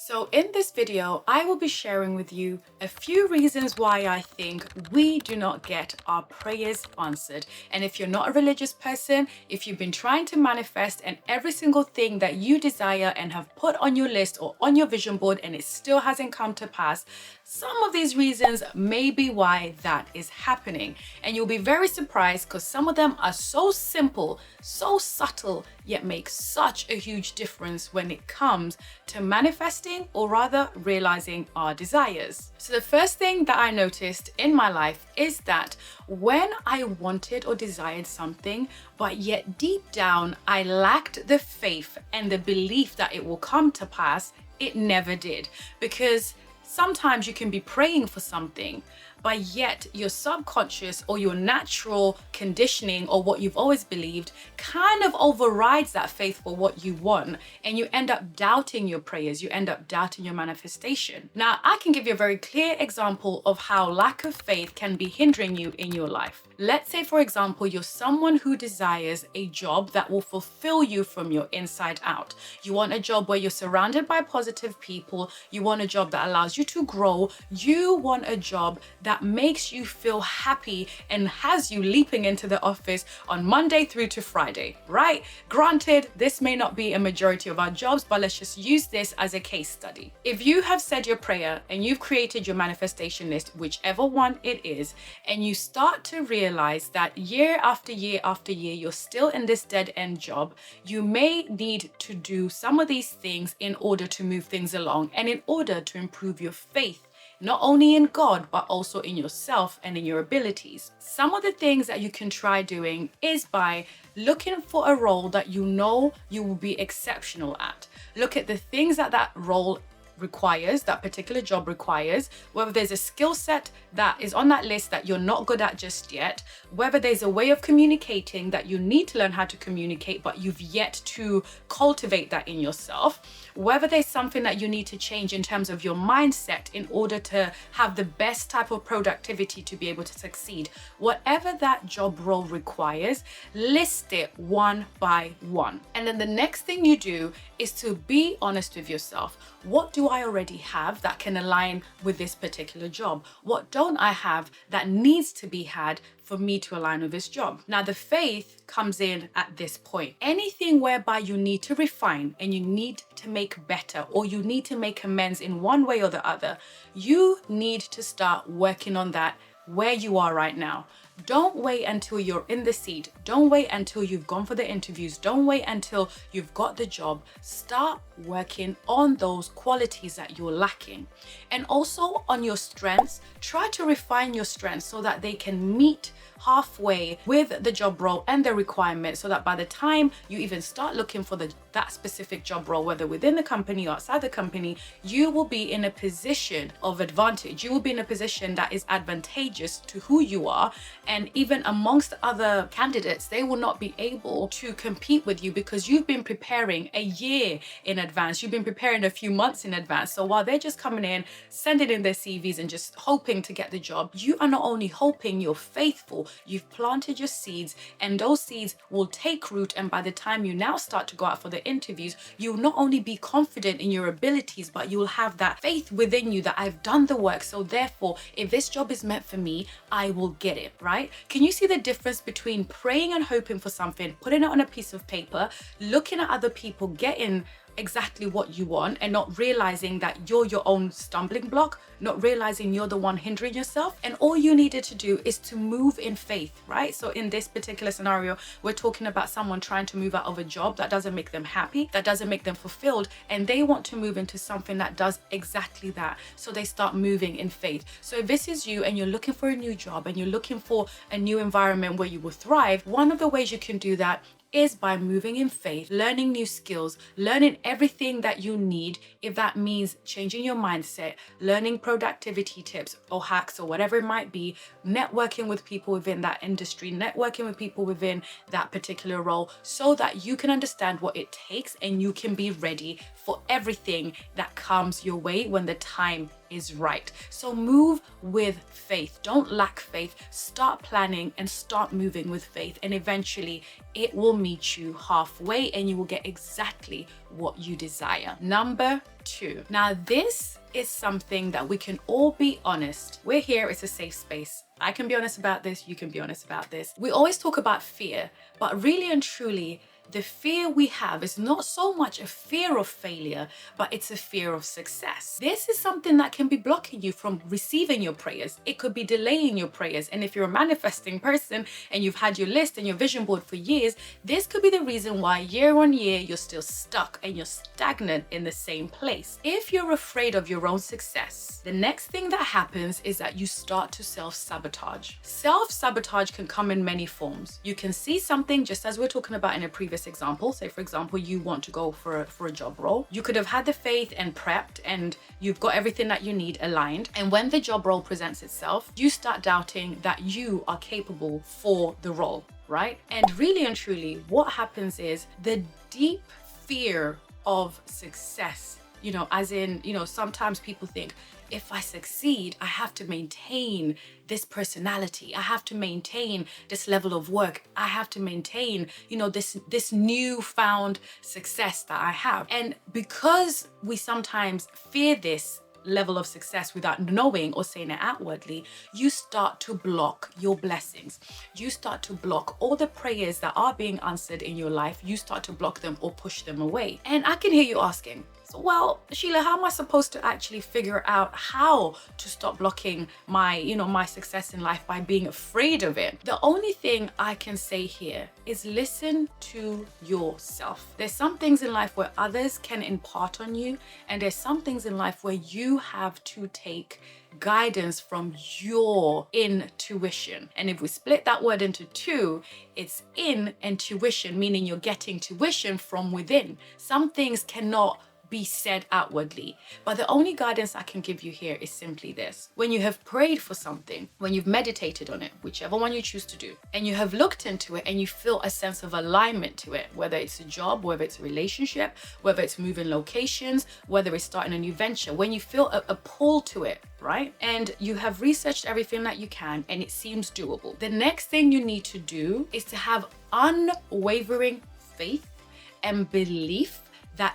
So in this video, I will be sharing with you a few reasons why I think we do not get our prayers answered. And if you're not a religious person, if you've been trying to manifest and every single thing that you desire and have put on your list or on your vision board and it still hasn't come to pass, some of these reasons may be why that is happening. And you'll be very surprised because some of them are so simple, so subtle, yet make such a huge difference when it comes to manifesting, or rather realizing our desires. So the first thing that I noticed in my life is that when I wanted or desired something, but yet deep down I lacked the faith and the belief that it will come to pass, it never did. Because sometimes you can be praying for something, but yet your subconscious or your natural conditioning or what you've always believed kind of overrides that faith for what you want, and you end up doubting your prayers, you end up doubting your manifestation. Now, I can give you a very clear example of how lack of faith can be hindering you in your life. Let's say, for example, you're someone who desires a job that will fulfill you from your inside out. You want a job where you're surrounded by positive people. You want a job that allows you to grow. You want a job that makes you feel happy and has you leaping into the office on Monday through to Friday, right? Granted, this may not be a majority of our jobs, but let's just use this as a case study. If you have said your prayer and you've created your manifestation list, whichever one it is, and you start to realize that year after year after year, you're still in this dead end job, you may need to do some of these things in order to move things along and in order to improve your faith, not only in God, but also in yourself and in your abilities. Some of the things that you can try doing is by looking for a role that you know you will be exceptional at. Look at the things that that role requires, that particular job requires, whether there's a skill set that is on that list that you're not good at just yet, whether there's a way of communicating that you need to learn how to communicate, but you've yet to cultivate that in yourself, whether there's something that you need to change in terms of your mindset in order to have the best type of productivity to be able to succeed. Whatever that job role requires, list it one by one. And then the next thing you do is to be honest with yourself. What do I already have that can align with this particular job? What don't I have that needs to be had for me to align with this job? Now, the faith comes in at this point. Anything whereby you need to refine and you need to make better, or you need to make amends in one way or the other, you need to start working on that where you are right now. Don't wait until you're in the seat. Don't wait until you've gone for the interviews. Don't wait until you've got the job. Start working on those qualities that you're lacking. And also on your strengths, try to refine your strengths so that they can meet halfway with the job role and the requirements, so that by the time you even start looking for that specific job role, whether within the company or outside the company, you will be in a position of advantage. You will be in a position that is advantageous to who you are, and even amongst other candidates, they will not be able to compete with you because you've been preparing a year in advance. You've been preparing a few months in advance. So while they're just coming in, sending in their CVs and just hoping to get the job, you are not only hoping, you're faithful. You've planted your seeds, and those seeds will take root. And by the time you now start to go out for the interviews, you'll not only be confident in your abilities, but you'll have that faith within you that I've done the work. So therefore, if this job is meant for me, I will get it, right? Can you see the difference between praying and hoping for something, putting it on a piece of paper, looking at other people getting exactly what you want and not realizing that you're your own stumbling block, not realizing you're the one hindering yourself? And all you needed to do is to move in faith, right? So in this particular scenario, we're talking about someone trying to move out of a job that doesn't make them happy, that doesn't make them fulfilled, and they want to move into something that does exactly that. So they start moving in faith. So if this is you and you're looking for a new job and you're looking for a new environment where you will thrive, one of the ways you can do that is by moving in faith, learning new skills, learning everything that you need. If that means changing your mindset, learning productivity tips or hacks or whatever it might be, networking with people within that industry, networking with people within that particular role, so that you can understand what it takes and you can be ready for everything that comes your way when the time is right. So move with faith. Don't lack faith. Start planning and start moving with faith. And eventually it will meet you halfway and you will get exactly what you desire. Number 2. Now this is something that we can all be honest. We're here, it's a safe space. I can be honest about this, you can be honest about this. We always talk about fear, but really and truly, the fear we have is not so much a fear of failure, but it's a fear of success. This is something that can be blocking you from receiving your prayers. It could be delaying your prayers. And if you're a manifesting person and you've had your list and your vision board for years, this could be the reason why year on year you're still stuck and you're stagnant in the same place. If you're afraid of your own success, the next thing that happens is that you start to self-sabotage. Self-sabotage can come in many forms. You can see something, just as we're talking about in a previous example. Say for example, you want to go for a job role. You could have had the faith and prepped and you've got everything that you need aligned. And when the job role presents itself, you start doubting that you are capable for the role, right? And really and truly, what happens is the deep fear of success, as in, sometimes people think, if I succeed, I have to maintain this personality. I have to maintain this level of work. I have to maintain, this newfound success that I have. And because we sometimes fear this level of success without knowing or saying it outwardly, you start to block your blessings. You start to block all the prayers that are being answered in your life. You start to block them or push them away. And I can hear you asking, so, well, Sheila, how am I supposed to actually figure out how to stop blocking my success in life by being afraid of it? The only thing I can say here is listen to yourself. There's some things in life where others can impart on you, and there's some things in life where you have to take guidance from your intuition. And if we split that word into two, it's in and tuition, meaning you're getting tuition from within. Some things cannot be said outwardly. But the only guidance I can give you here is simply this. When you have prayed for something, when you've meditated on it, whichever one you choose to do, and you have looked into it and you feel a sense of alignment to it, whether it's a job, whether it's a relationship, whether it's moving locations, whether it's starting a new venture, when you feel a pull to it, right? And you have researched everything that you can and it seems doable. The next thing you need to do is to have unwavering faith and belief that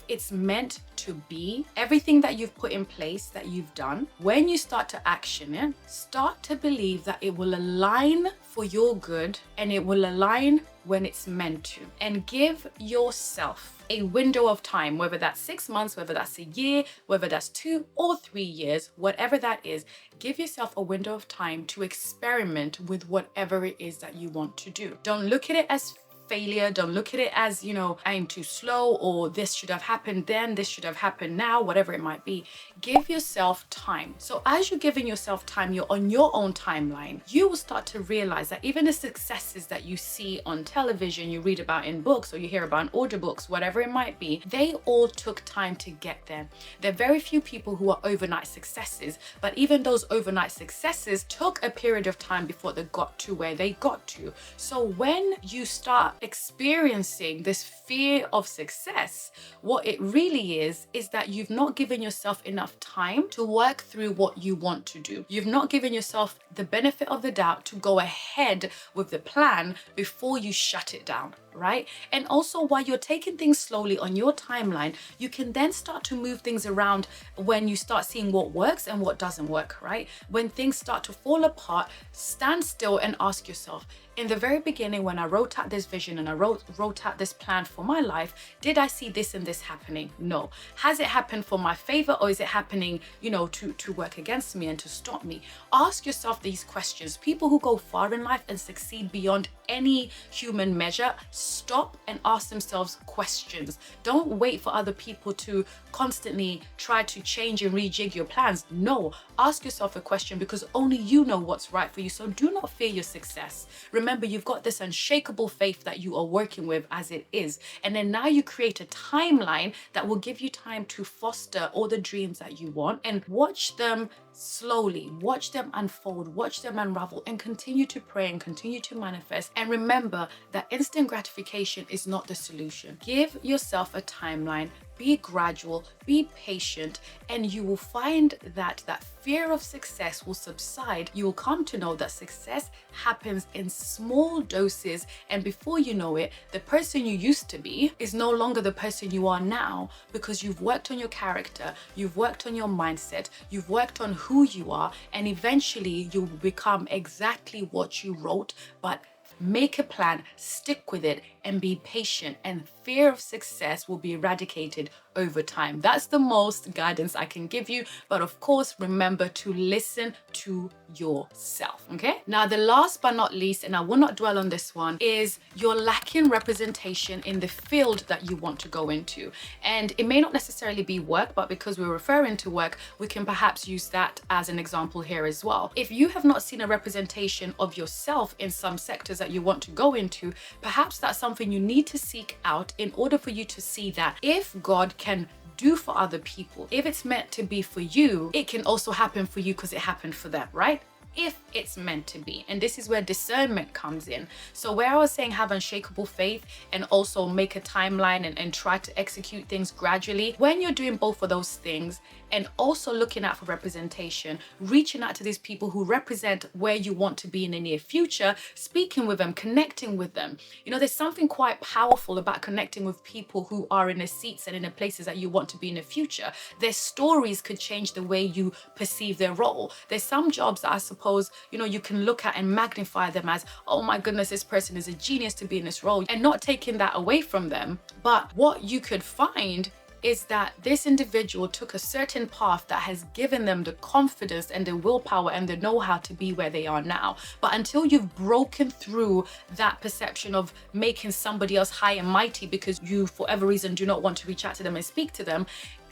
it's meant to be, everything that you've put in place, that you've done, when you start to action it, start to believe that it will align for your good and it will align when it's meant to. And give yourself a window of time, whether that's 6 months, whether that's a year, whether that's 2 or 3 years, whatever that is, give yourself a window of time to experiment with whatever it is that you want to do. Don't look at it as failure. Don't look at it as, I'm too slow, or this should have happened then, this should have happened now, whatever it might be. Give yourself time. So as you're giving yourself time, you're on your own timeline. You will start to realize that even the successes that you see on television, you read about in books, or you hear about in audiobooks, whatever it might be, they all took time to get there. There are very few people who are overnight successes, but even those overnight successes took a period of time before they got to where they got to. So when you start experiencing this fear of success, what it really is that you've not given yourself enough time to work through what you want to do. You've not given yourself the benefit of the doubt to go ahead with the plan before you shut it down, right? And also, while you're taking things slowly on your timeline, you can then start to move things around when you start seeing what works and what doesn't work, right? When things start to fall apart, stand still and ask yourself, in the very beginning, when I wrote out this vision and I wrote out this plan for my life, did I see this and this happening? No. Has it happened for my favor, or is it happening, to work against me and to stop me? Ask yourself these questions. People who go far in life and succeed beyond any human measure stop and ask themselves questions. Don't wait for other people to constantly try to change and rejig your plans. No, ask yourself a question, because only you know what's right for you. So do not fear your success. Remember, you've got this unshakable faith that you are working with as it is. And then now you create a timeline that will give you time to foster all the dreams that you want, and watch them slowly, watch them unfold, watch them unravel, and continue to pray and continue to manifest. And remember that instant gratification is not the solution. Give yourself a timeline. be gradual, be patient, and you will find that that fear of success will subside. You will come to know that success happens in small doses, and before you know it, the person you used to be is no longer the person you are now, because you've worked on your character, you've worked on your mindset, you've worked on who you are, and eventually you will become exactly what you wrote. But make a plan, stick with it, and be patient, and fear of success will be eradicated over time. That's the most guidance I can give you. But of course, remember to listen to yourself. Okay? Now, the last but not least, and I will not dwell on this one, is you're lacking representation in the field that you want to go into. And it may not necessarily be work, but because we're referring to work, we can perhaps use that as an example here as well. If you have not seen a representation of yourself in some sectors that you want to go into, perhaps that's something you need to seek out in order for you to see that if God can do for other people, if it's meant to be for you, it can also happen for you because it happened for them, right? If it's meant to be. And this is where discernment comes in. So where I was saying have unshakable faith and also make a timeline and try to execute things gradually, when you're doing both of those things and also looking out for representation, reaching out to these people who represent where you want to be in the near future, speaking with them, connecting with them. You know, there's something quite powerful about connecting with people who are in the seats and in the places that you want to be in the future. Their stories could change the way you perceive their role. There's some jobs that I suppose, you know, you can look at and magnify them as, oh my goodness, this person is a genius to be in this role, and not taking that away from them. But what you could find is that this individual took a certain path that has given them the confidence and the willpower and the know-how to be where they are now. But until you've broken through that perception of making somebody else high and mighty because you, for whatever reason, do not want to reach out to them and speak to them,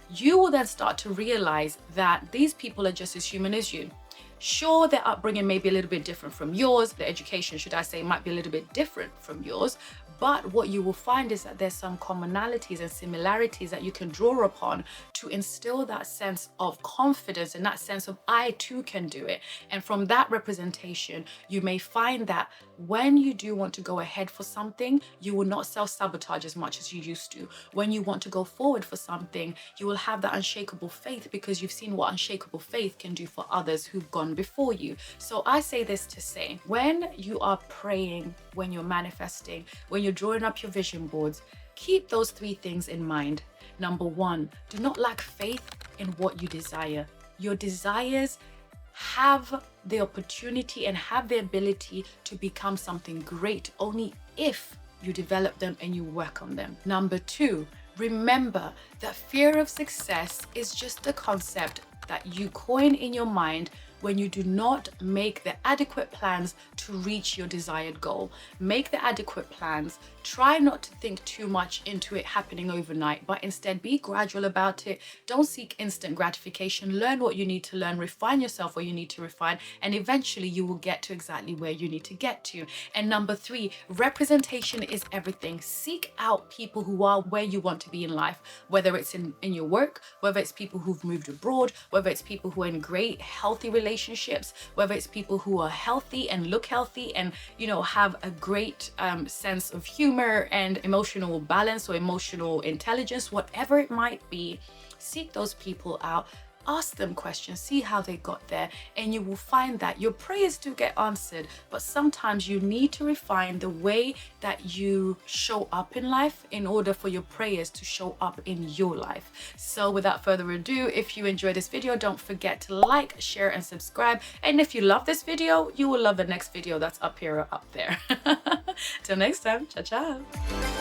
you will then start to realize that these people are just as human as you. Sure, their upbringing may be a little bit different from yours. Their education, should I say, might be a little bit different from yours. But what you will find is that there's some commonalities and similarities that you can draw upon to instill that sense of confidence and that sense of I too can do it. And from that representation, you may find that when you do want to go ahead for something, you will not self-sabotage as much as you used to. When you want to go forward for something, you will have that unshakable faith because you've seen what unshakable faith can do for others who've gone before you. So I say this to say, when you are praying, when you're manifesting, when you're drawing up your vision boards, keep those three things in mind. Number one, do not lack faith in what you desire. Your desires have the opportunity and have the ability to become something great only if you develop them and you work on them. Number two, remember that fear of success is just a concept that you coin in your mind when you do not make the adequate plans to reach your desired goal. Make the adequate plans. Try not to think too much into it happening overnight, but instead be gradual about it. Don't seek instant gratification. Learn what you need to learn, refine yourself where you need to refine, and eventually you will get to exactly where you need to get to. And number three, representation is everything. Seek out people who are where you want to be in life, whether it's in your work, whether it's people who've moved abroad, whether it's people who are in great, healthy relationships, whether it's people who are healthy and look healthy and, you know, have a great sense of humor and emotional balance or emotional intelligence, whatever it might be. Seek those people out. Ask them questions, see how they got there, and you will find that your prayers do get answered, but sometimes you need to refine the way that you show up in life in order for your prayers to show up in your life. So without further ado, if you enjoyed this video, don't forget to like, share, and subscribe. And if you love this video, you will love the next video that's up here or up there. Till next time, ciao, ciao.